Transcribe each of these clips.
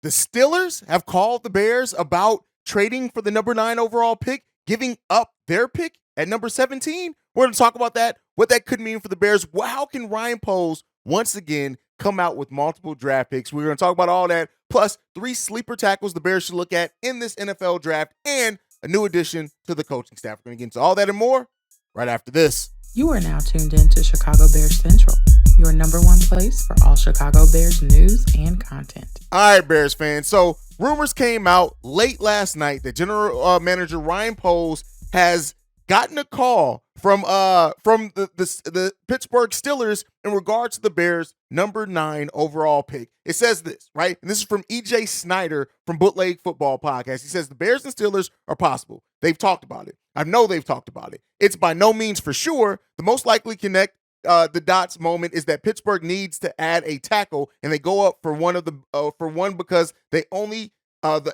The Steelers have called the Bears about trading for the number 9 overall pick, giving up their pick at number 17. We're going to talk about that, what that could mean for the Bears. How can Ryan Poles once again come out with multiple draft picks? We're going to talk about all that, plus 3 sleeper tackles the Bears should look at in this NFL draft, and a new addition to the coaching staff. We're going to get into all that and more right after this. You are now tuned in to Chicago Bears Central, your number one place for all Chicago Bears news and content. All right, Bears fans. So rumors came out late last night that general manager Ryan Poles has gotten a call from the Pittsburg Steelers in regards to the Bears' number 9 overall pick. It says this, right? And this is from E.J. Snyder from Bootleg Football Podcast. He says the Bears and Steelers are possible. They've talked about it. I know they've talked about it. It's by no means for sure. The most likely connect the dots moment is that Pittsburgh needs to add a tackle, and they go up for one because they only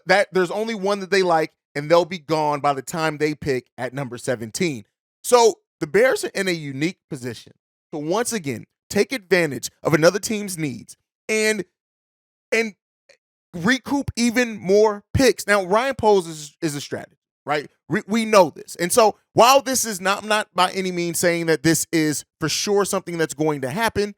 there's only one that they like, and they'll be gone by the time they pick at number 17. So the Bears are in a unique position to once again take advantage of another team's needs and recoup even more picks. Now, Ryan Poles is a strategist, right? We know this. And so while this is not by any means saying that this is for sure something that's going to happen,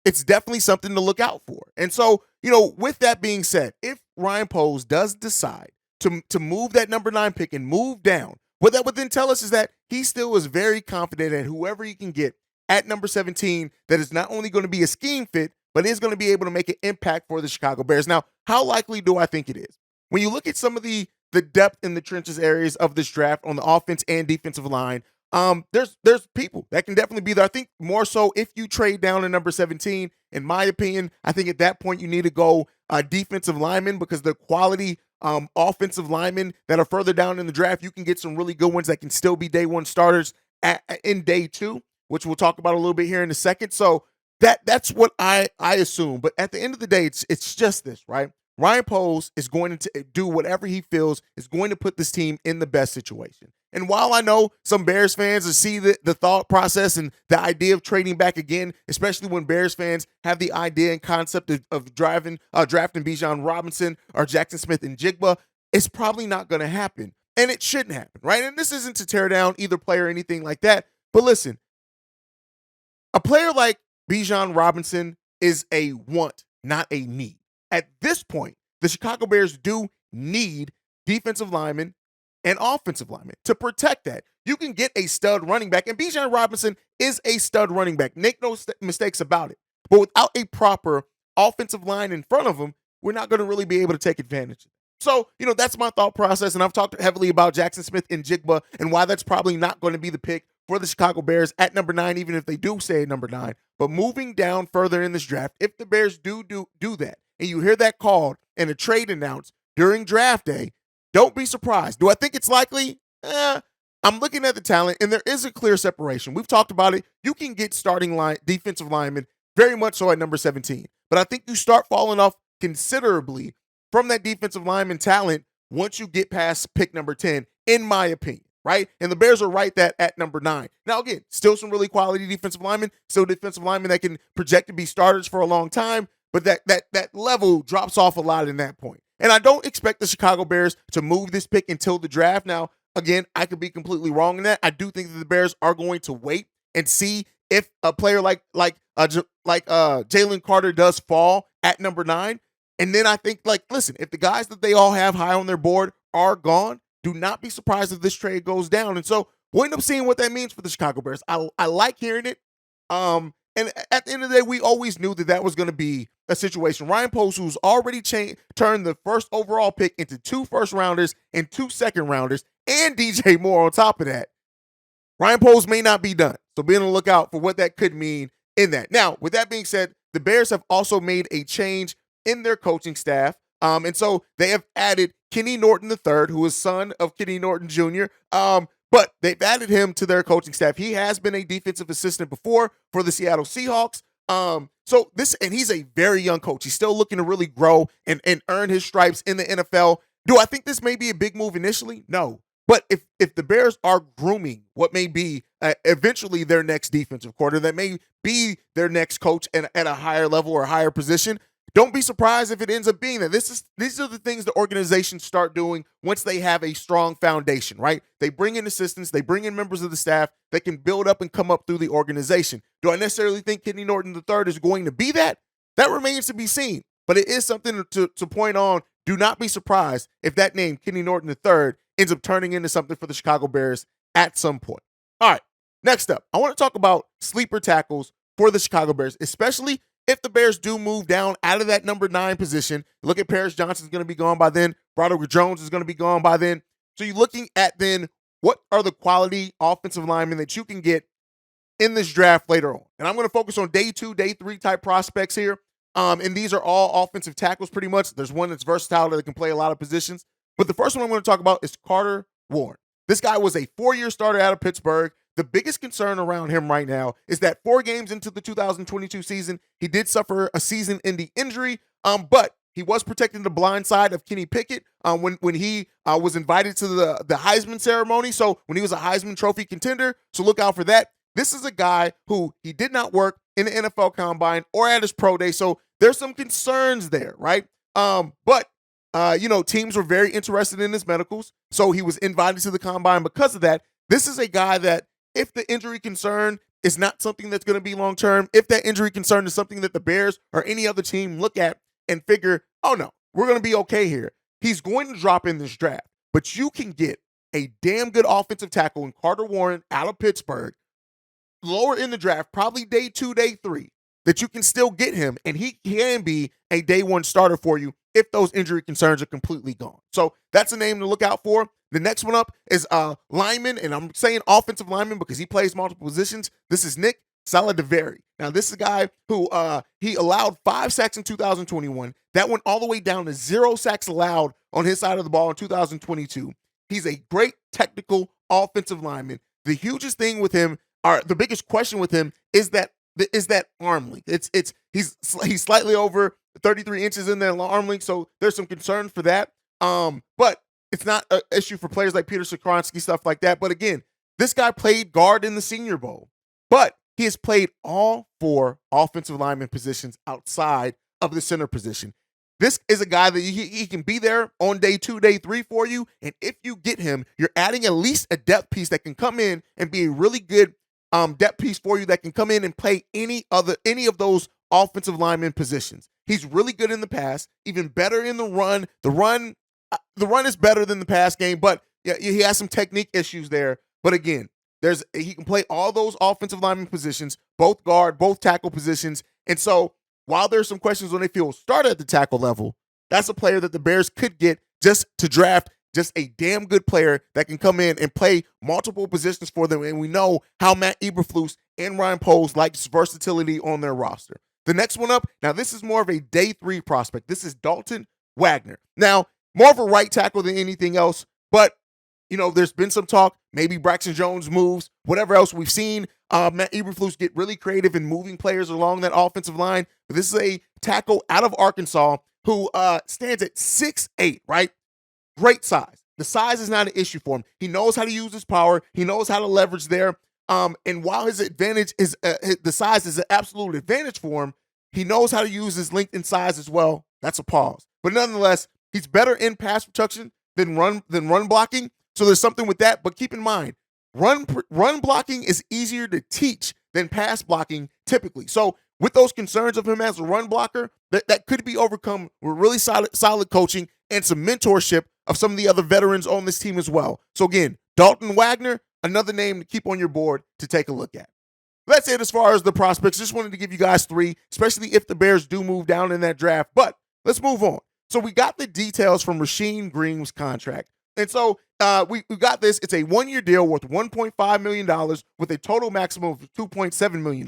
it's definitely something to look out for. And so, with that being said, if Ryan Poles does decide to move that number 9 pick and move down, what that would then tell us is that he still is very confident that whoever he can get at number 17, that is not only going to be a scheme fit, but is going to be able to make an impact for the Chicago Bears. Now, how likely do I think it is? When you look at some of the depth in the trenches areas of this draft on the offense and defensive line, there's people that can definitely be there. I think more so if you trade down to number 17, in my opinion, I think at that point you need to go defensive lineman, because the quality offensive linemen that are further down in the draft, you can get some really good ones that can still be day one starters in day 2, which we'll talk about a little bit here in a second. So that's what I assume. But at the end of the day, it's just this, right? Ryan Poles is going to do whatever he feels is going to put this team in the best situation. And while I know some Bears fans see the thought process and the idea of trading back again, especially when Bears fans have the idea and concept of drafting Bijan Robinson or Jackson Smith-Njigba, it's probably not going to happen. And it shouldn't happen, right? And this isn't to tear down either player or anything like that. But listen, a player like Bijan Robinson is a want, not a need. At this point, the Chicago Bears do need defensive linemen and offensive linemen to protect that. You can get a stud running back, and Bijan Robinson is a stud running back. Make no mistakes about it. But without a proper offensive line in front of him, we're not going to really be able to take advantage of it. So, that's my thought process, and I've talked heavily about Jackson Smith-Njigba and why that's probably not going to be the pick for the Chicago Bears at number 9, even if they do stay at number 9. But moving down further in this draft, if the Bears do that, and you hear that called and a trade announced during draft day, don't be surprised. Do I think it's likely? I'm looking at the talent, and there is a clear separation. We've talked about it. You can get starting defensive linemen very much so at number 17. But I think you start falling off considerably from that defensive lineman talent once you get past pick number 10, in my opinion, right? And the Bears are right at number 9. Now, again, still some really quality defensive linemen, still defensive linemen that can project to be starters for a long time, but that level drops off a lot in that point. And I don't expect the Chicago Bears to move this pick until the draft. Now, again, I could be completely wrong in that. I do think that the Bears are going to wait and see if a player like Jalen Carter does fall at number 9. And then I think, listen, if the guys that they all have high on their board are gone, do not be surprised if this trade goes down. And so we'll end up seeing what that means for the Chicago Bears. I like hearing it. And at the end of the day, we always knew that was going to be a situation. Ryan Poles, who's already turned the first overall pick into 2 first-rounders and 2 second-rounders, and DJ Moore on top of that, Ryan Poles may not be done. So be on the lookout for what that could mean in that. Now, with that being said, the Bears have also made a change in their coaching staff. And so they have added Kenny Norton III, who is son of Kenny Norton Jr., but they've added him to their coaching staff. He has been a defensive assistant before for the Seattle Seahawks. And he's a very young coach. He's still looking to really grow and earn his stripes in the NFL. Do I think this may be a big move initially? No. But if the Bears are grooming what may be eventually their next defensive coordinator, that may be their next coach at a higher level or higher position, don't be surprised if it ends up being that. These are the things the organizations start doing once they have a strong foundation, right? They bring in assistants, they bring in members of the staff that can build up and come up through the organization. Do I necessarily think Kenny Norton III is going to be that? That remains to be seen. But it is something to point on. Do not be surprised if that name, Kenny Norton III, ends up turning into something for the Chicago Bears at some point. All right, next up, I want to talk about sleeper tackles for the Chicago Bears, especially if the Bears do move down out of that number 9 position. Look at Paris Johnson's going to be gone by then. Broderick Jones is going to be gone by then. So you're looking at then what are the quality offensive linemen that you can get in this draft later on. And I'm going to focus on day 2, day 3 type prospects here. And these are all offensive tackles pretty much. There's one that's versatile that can play a lot of positions. But the first one I'm going to talk about is Carter Warren. This guy was a 4-year starter out of Pittsburgh. The biggest concern around him right now is that 4 games into the 2022 season, he did suffer a season-ending injury, but he was protecting the blind side of Kenny Pickett when he was invited to the Heisman ceremony. So when he was a Heisman Trophy contender, so look out for that. This is a guy who he did not work in the NFL Combine or at his pro day, so there's some concerns there, right? But teams were very interested in his medicals, so he was invited to the Combine because of that. This is a guy that if the injury concern is not something that's going to be long-term, if that injury concern is something that the Bears or any other team look at and figure, oh no, we're going to be okay here, he's going to drop in this draft. But you can get a damn good offensive tackle in Carter Warren out of Pittsburgh, lower in the draft, probably day 2, day 3, that you can still get him, and he can be a day 1 starter for you if those injury concerns are completely gone. So that's a name to look out for. The next one up is lineman, and I'm saying offensive lineman because he plays multiple positions. This is Nick Saladaveri. Now, this is a guy who he allowed 5 sacks in 2021. That went all the way down to 0 sacks allowed on his side of the ball in 2022. He's a great technical offensive lineman. The hugest thing with him, or the biggest question with him, is that arm length. He's slightly over 33 inches in that arm length, so there's some concern for that. But it's not an issue for players like Peter Skoronski, stuff like that. But again, this guy played guard in the Senior Bowl, but he has played all 4 offensive lineman positions outside of the center position. This is a guy that he can be there on day 2, day 3 for you. And if you get him, you're adding at least a depth piece that can come in and be a really good depth piece for you that can come in and play any of those offensive lineman positions. He's really good in the pass, even better in the run. The run is better than the pass game, but yeah, he has some technique issues there. But again, he can play all those offensive lineman positions, both guard, both tackle positions. And so while there's some questions on if he'll start at the tackle level, that's a player that the Bears could get just to draft just a damn good player that can come in and play multiple positions for them. And we know how Matt Eberflus and Ryan Poles likes versatility on their roster. The next one up, now this is more of a day 3 prospect. This is Dalton Wagner. Now, more of a right tackle than anything else, but there's been some talk, maybe Braxton Jones moves, whatever else we've seen. Matt Eberflus get really creative in moving players along that offensive line. But this is a tackle out of Arkansas who stands at 6'8", right? Great size. The size is not an issue for him. He knows how to use his power. He knows how to leverage there. And while his advantage is the size is an absolute advantage for him, he knows how to use his length and size as well. That's a pause. But nonetheless, he's better in pass protection than run blocking. So there's something with that. But keep in mind, run blocking is easier to teach than pass blocking typically. So with those concerns of him as a run blocker, that could be overcome with really solid coaching and some mentorship of some of the other veterans on this team as well. So again, Dalton Wagner, another name to keep on your board to take a look at. That's it as far as the prospects. Just wanted to give you guys 3, especially if the Bears do move down in that draft. But let's move on. So we got the details from Rasheem Green's contract. And so we got this. It's a 1-year deal worth $1.5 million with a total maximum of $2.7 million.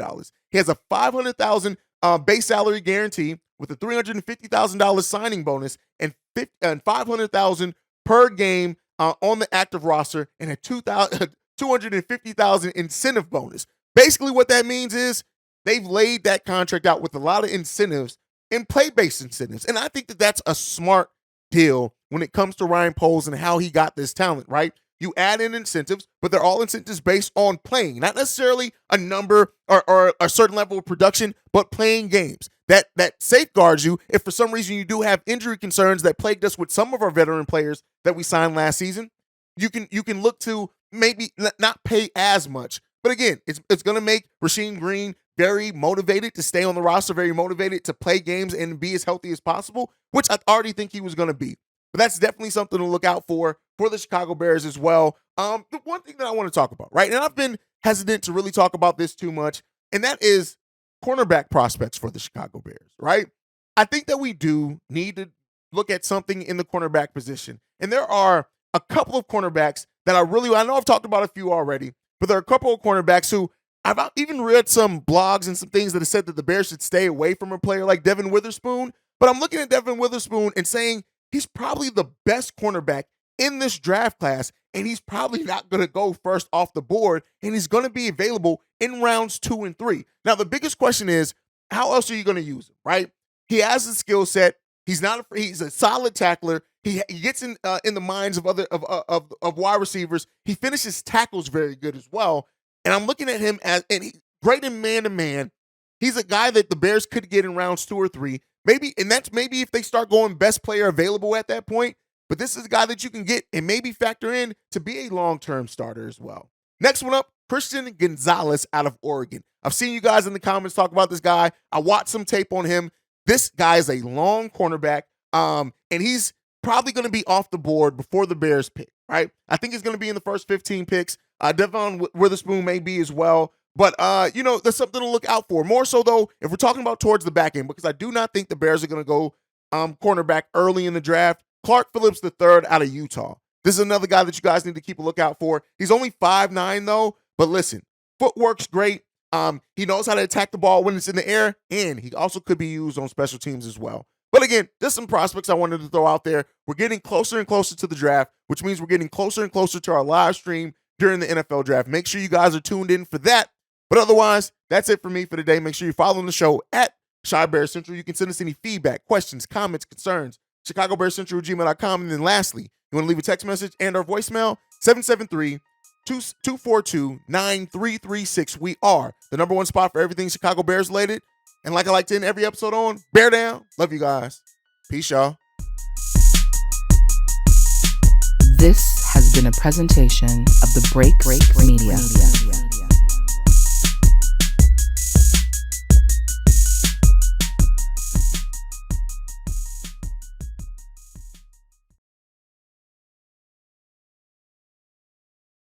He has a $500,000 base salary guarantee with a $350,000 signing bonus and $500,000 per game on the active roster and a $250,000 incentive bonus. Basically what that means is they've laid that contract out with a lot of incentives and play-based incentives. And I think that that's a smart deal when it comes to Ryan Poles and how he got this talent, right? you add in incentives, but they're all incentives based on playing, not necessarily a number or a certain level of production, but playing games. That safeguards you if for some reason you do have injury concerns that plagued us with some of our veteran players that we signed last season. You can look to maybe not pay as much. But again, it's going to make Rasheem Green very motivated to stay on the roster, very motivated to play games and be as healthy as possible, which I already think he was going to be. But that's definitely something to look out for the Chicago Bears as well. The one thing that I want to talk about, right, and I've been hesitant to really talk about this too much, and that is cornerback prospects for the Chicago Bears, right? I think that we do need to look at something in the cornerback position. And there are a couple of cornerbacks that I know I've talked about a few already, but there are a couple of cornerbacks who I've even read some blogs and some things that have said that the Bears should stay away from a player like Devin Witherspoon. But I'm looking at Devin Witherspoon and saying he's probably the best cornerback in this draft class, and he's probably not going to go first off the board, and he's going to be available in rounds 2 and 3. Now, the biggest question is, how else are you going to use him, right? He has a skill set. He's a solid tackler. He gets in the minds of of wide receivers. He finishes tackles very good as well. And I'm looking at him great in man-to-man. He's a guy that the Bears could get in rounds 2 or 3. Maybe if they start going best player available at that point. But this is a guy that you can get and maybe factor in to be a long-term starter as well. Next one up, Christian Gonzalez out of Oregon. I've seen you guys in the comments talk about this guy. I watched some tape on him. This guy is a long cornerback, and he's probably going to be off the board before the Bears pick, right? I think he's going to be in the first 15 picks. Devon Witherspoon may be as well. But, there's something to look out for. More so, though, if we're talking about towards the back end, because I do not think the Bears are going to go cornerback early in the draft. Clark Phillips III out of Utah. This is another guy that you guys need to keep a lookout for. He's only 5'9", though. But listen, footwork's great. He knows how to attack the ball when it's in the air, and he also could be used on special teams as well. But again, just some prospects I wanted to throw out there. We're getting closer and closer to the draft, which means we're getting closer and closer to our live stream during the NFL draft. Make sure you guys are tuned in for that. But otherwise, that's it for me for today. Make sure you're following the show at Chi Bears Central. You can send us any feedback, questions, comments, concerns, ChicagoBearsCentral@gmail.com. And then lastly, you want to leave a text message and our voicemail, 773-242-9336. We are the number one spot for everything Chicago Bears related. And like I like to end every episode on, bear down. Love you guys. Peace, y'all. This has been a presentation of the Break Media.